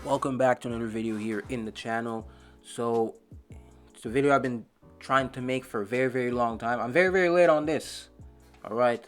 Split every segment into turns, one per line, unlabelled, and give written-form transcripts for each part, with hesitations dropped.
Welcome back to another video here in the channel. So it's a video I've been trying to make for a very long time. I'm very late on this. All right,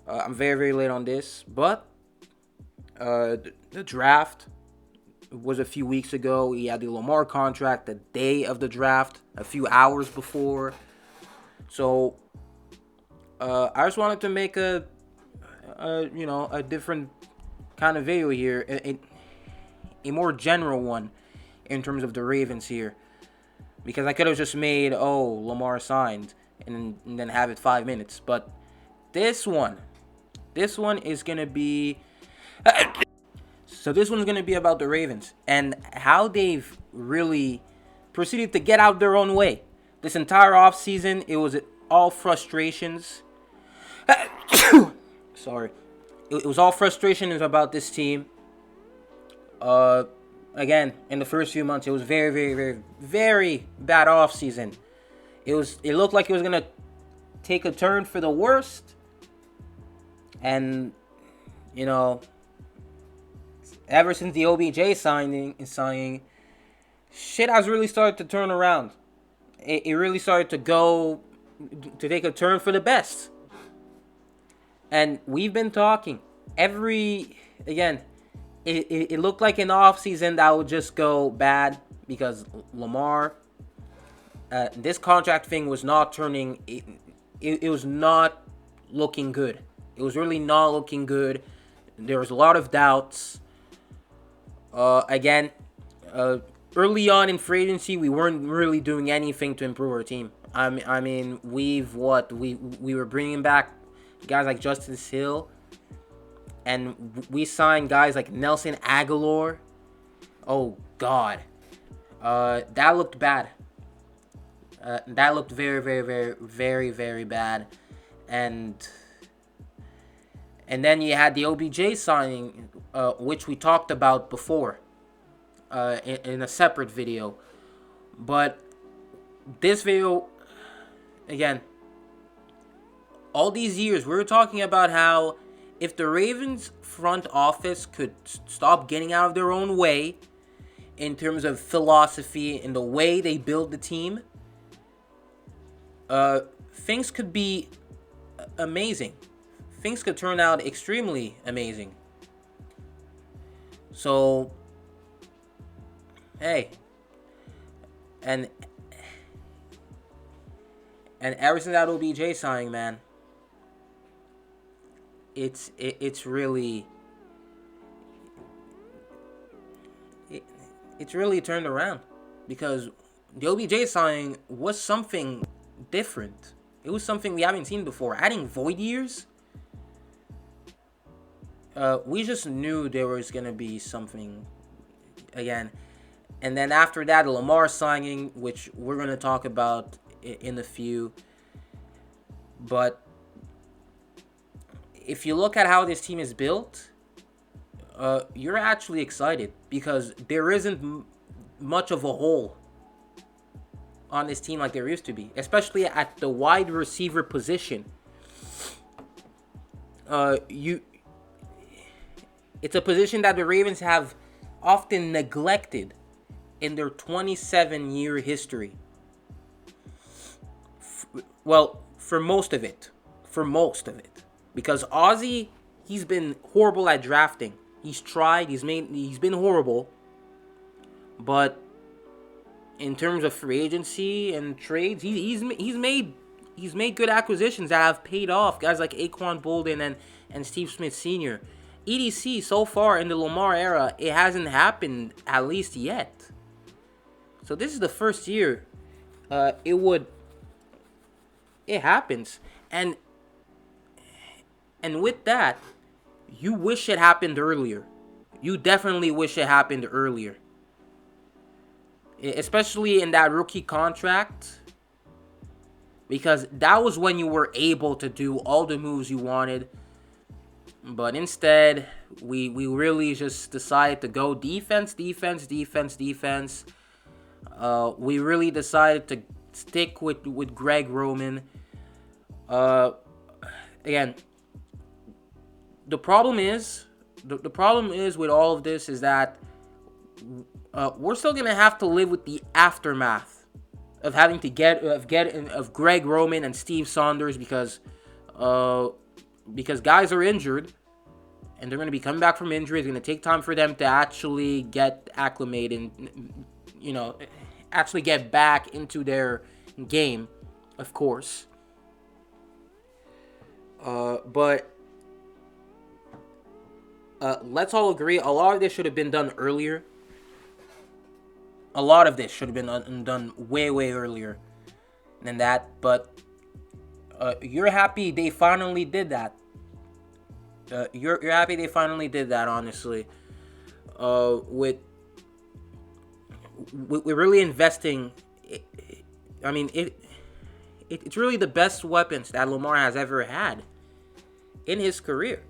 I'm very late on this, but the draft was a few weeks ago. He had the Lamar contract the day of the draft, a few hours before. So I just wanted to make a different kind of video here, a more general one in terms of the Ravens here, because I could have just made Lamar signed and then have it 5 minutes, but this one is gonna be this one's gonna be about the Ravens and how they've really proceeded to get out their own way. This entire offseason, it was all frustrations. Sorry. It was all frustrations about this team. Again, in the first few months, it was very bad offseason. It looked like it was gonna take a turn for the worst. And ever since the OBJ signing, shit has really started to turn around. It really started to take a turn for the best. And we've been talking it looked like an offseason that would just go bad because Lamar, this contract thing was not turning. It was not looking good. It was really not looking good. There was a lot of doubts. Early on in free agency, we weren't really doing anything to improve our team. I mean, we were bringing back guys like Justice Hill, and we signed guys like Nelson Aguilar. Oh God, that looked bad. That looked very bad, and then you had the OBJ signing, which we talked about before, in a separate video. But this video, again, all these years we were talking about how if the Ravens front office could stop getting out of their own way in terms of philosophy and the way they build the team, things could be amazing. Things could turn out extremely amazing. So, hey, and ever since that OBJ signing, man, it's really turned around, because the OBJ signing was something different. It was something we haven't seen before. Adding void years, we just knew there was gonna be something again. And then after that, the Lamar signing, which we're gonna talk about in a few. But if you look at how this team is built, you're actually excited, because there isn't much of a hole on this team like there used to be, especially at the wide receiver position. It's a position that the Ravens have often neglected in their 27-year history. Well, for most of it. Because Ozzy, he's been horrible at drafting. He's tried, he's been horrible. But in terms of free agency and trades, he's made good acquisitions that have paid off. Guys like Aquan Bolden and Steve Smith Sr. EDC, so far in the Lamar era, it hasn't happened, at least yet. So this is the first year it happens. And with that, you wish it happened earlier. You definitely wish it happened earlier. Especially in that rookie contract, because that was when you were able to do all the moves you wanted. But instead, we really just decided to go defense. We really decided to stick with Greg Roman. Again, the problem is with all of this is that we're still gonna have to live with the aftermath of having to get Greg Roman and Steve Saunders because guys are injured and they're gonna be coming back from injury. It's gonna take time for them to actually get acclimated, actually get back into their game, of course. But let's all agree, a lot of this should have been done earlier. A lot of this should have been done way, way earlier than that. But you're happy they finally did that. You're happy they finally did that, honestly. With really investing. It's really the best weapons that Lamar has ever had in his career.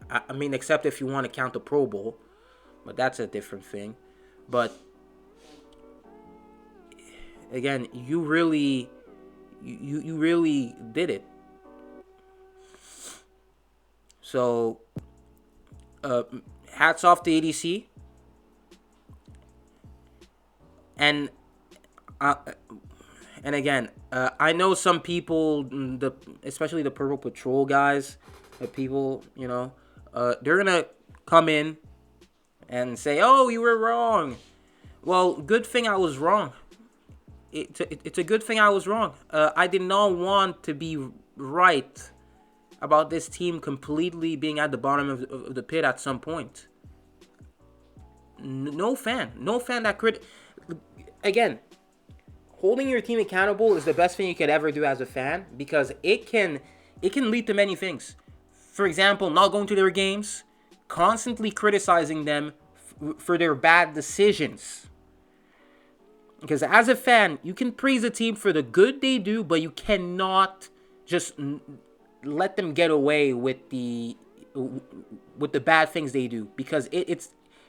I mean, except if you want to count the Pro Bowl, but that's a different thing. But again, you really did it. So, hats off to ADC. And again, I know some people, especially the Purple Patrol guys, people, they're gonna come in and say, "Oh, you were wrong." Well, good thing I was wrong. It's a good thing I was wrong. I did not want to be right about this team completely being at the bottom of the pit at some point. No fan that again, holding your team accountable is the best thing you could ever do as a fan, because it can lead to many things. For example, not going to their games, constantly criticizing them for their bad decisions. Because as a fan, you can praise a team for the good they do, but you cannot just let them get away with the bad things they do, because it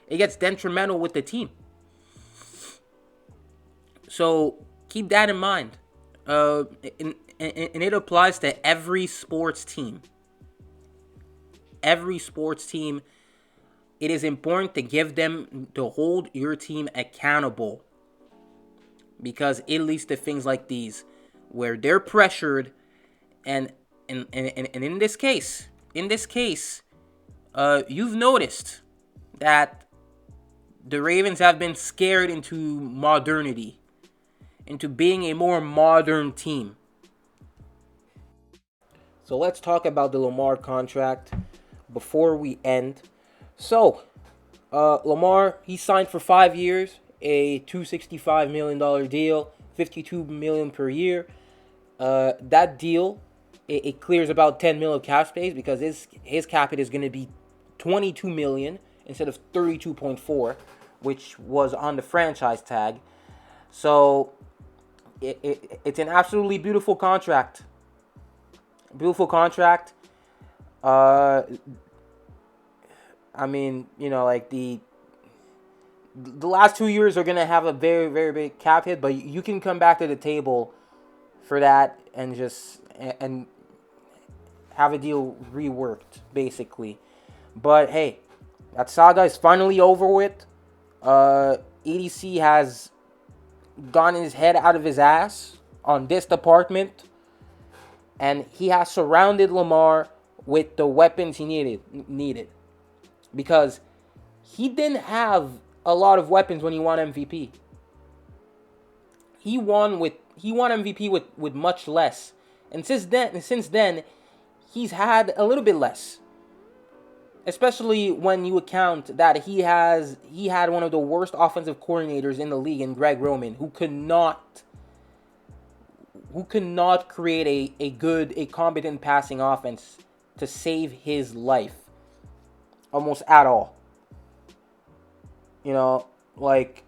gets detrimental with the team. So keep that in mind. And it applies to every sports team. Every sports team, it is important to hold your team accountable, because it leads to things like these, where they're pressured, and in this case, you've noticed that the Ravens have been scared into modernity, into being a more modern team. So let's talk about the Lamar contract before we end. So, Lamar, he signed for 5 years, a $265 million deal, $52 million per year. That deal, it clears about $10 million of cap space, because his cap hit is going to be $22 million instead of $32.4, which was on the franchise tag. So it's an absolutely beautiful contract. Beautiful contract. I mean, like the last 2 years are gonna have a very, very big cap hit, but you can come back to the table for that and have a deal reworked, basically. But hey, that saga is finally over with. EDC has gotten his head out of his ass on this department, and he has surrounded Lamar with the weapons he needed. Because he didn't have a lot of weapons when he won MVP. He won MVP with much less. And since then, he's had a little bit less. Especially when you account that he had one of the worst offensive coordinators in the league in Greg Roman, who could not create a competent passing offense to save his life almost at all. Like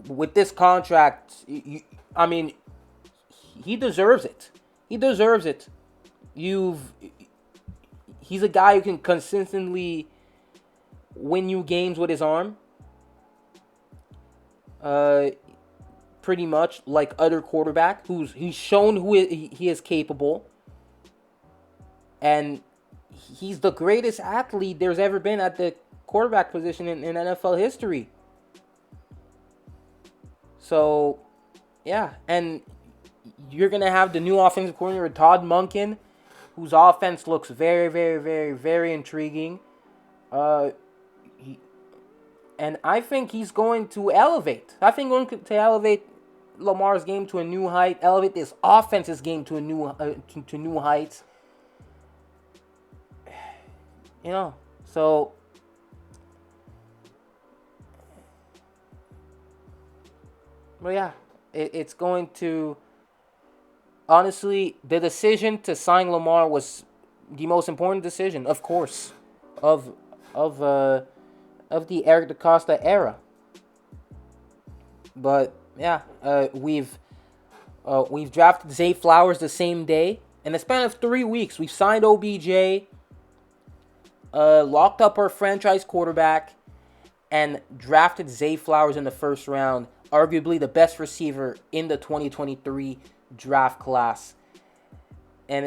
with this contract, he deserves it. He's a guy who can consistently win you games with his arm. Pretty much like other quarterback he's shown who he is capable. And he's the greatest athlete there's ever been at the quarterback position in NFL history. So, yeah. And you're going to have the new offensive coordinator, Todd Monken, whose offense looks very, very, very, very intriguing. Uh, he, and I think he's going to elevate. I think going to elevate Lamar's game to a new height, elevate this offense's game to a to new heights. You know, so well, yeah, it's going to. Honestly, the decision to sign Lamar was the most important decision, of course, of of uh, of the Eric DaCosta era. But yeah, we've drafted Zay Flowers the same day. In the span of 3 weeks, we've signed OBJ, locked up our franchise quarterback, and drafted Zay Flowers in the first round, arguably the best receiver in the 2023 draft class. And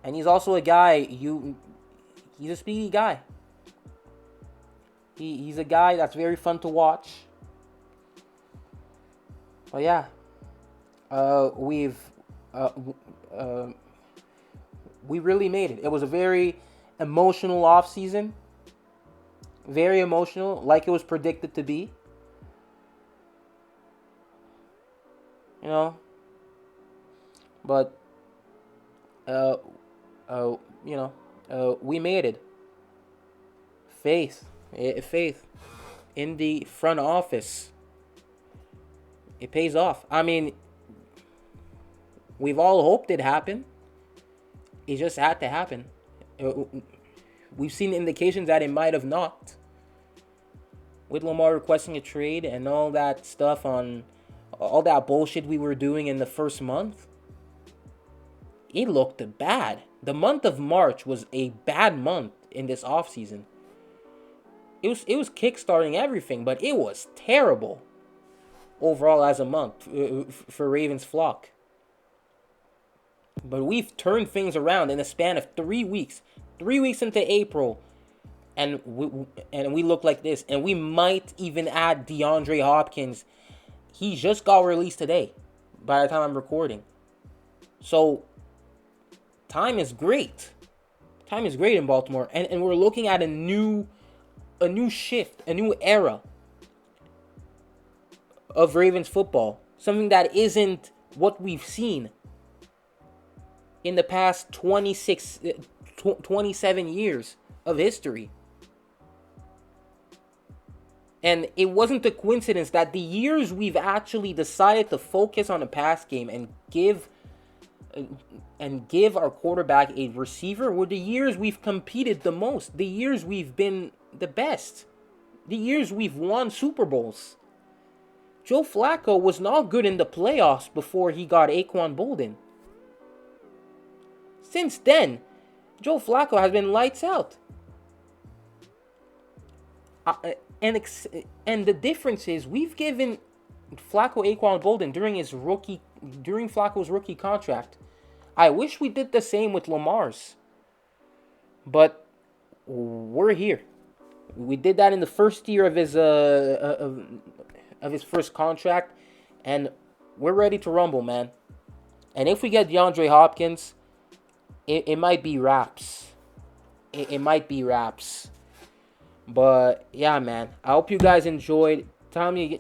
and he's also a guy he's a speedy guy. He's a guy that's very fun to watch. But yeah, we've we really made it. It was a very emotional offseason. Very emotional, like it was predicted to be. You know, but we made it. Faith in the front office. It pays off. I mean, we've all hoped it happened. It just had to happen. We've seen indications that it might have not. With Lamar requesting a trade and all that stuff on all that bullshit we were doing in the first month, it looked bad. The month of March was a bad month in this offseason. It was kickstarting everything, but it was terrible overall as a month for Ravens flock. But we've turned things around in a span of 3 weeks. 3 weeks into April, and we look like this. And we might even add DeAndre Hopkins. He just got released today, by the time I'm recording. So, time is great. Time is great in Baltimore. And we're looking at a new shift, a new era of Ravens football. Something that isn't what we've seen in the past 27 years of history. And it wasn't a coincidence that the years we've actually decided to focus on the pass game and give our quarterback a receiver were the years we've competed the most, the years we've been the best, the years we've won Super Bowls. Joe Flacco was not good in the playoffs before he got Anquan Boldin. Since then, Joe Flacco has been lights out. And the difference is we've given Flacco Anquan Boldin during Flacco's rookie contract. I wish we did the same with Lamar's, but we're here. We did that in the first year of his first contract, and we're ready to rumble, man. And if we get DeAndre Hopkins, it might be wraps. It might be wraps. But yeah, man. I hope you guys enjoyed. Tell me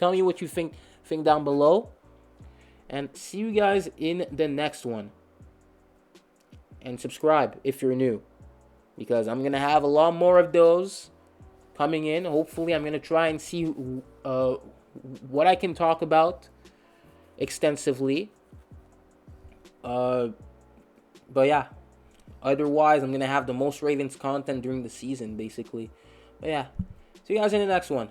what you think down below. And see you guys in the next one. And subscribe if you're new, because I'm gonna have a lot more of those coming in. Hopefully, I'm gonna try and see what I can talk about extensively. But yeah. Otherwise, I'm going to have the most Ravens content during the season, basically. But yeah, see you guys in the next one.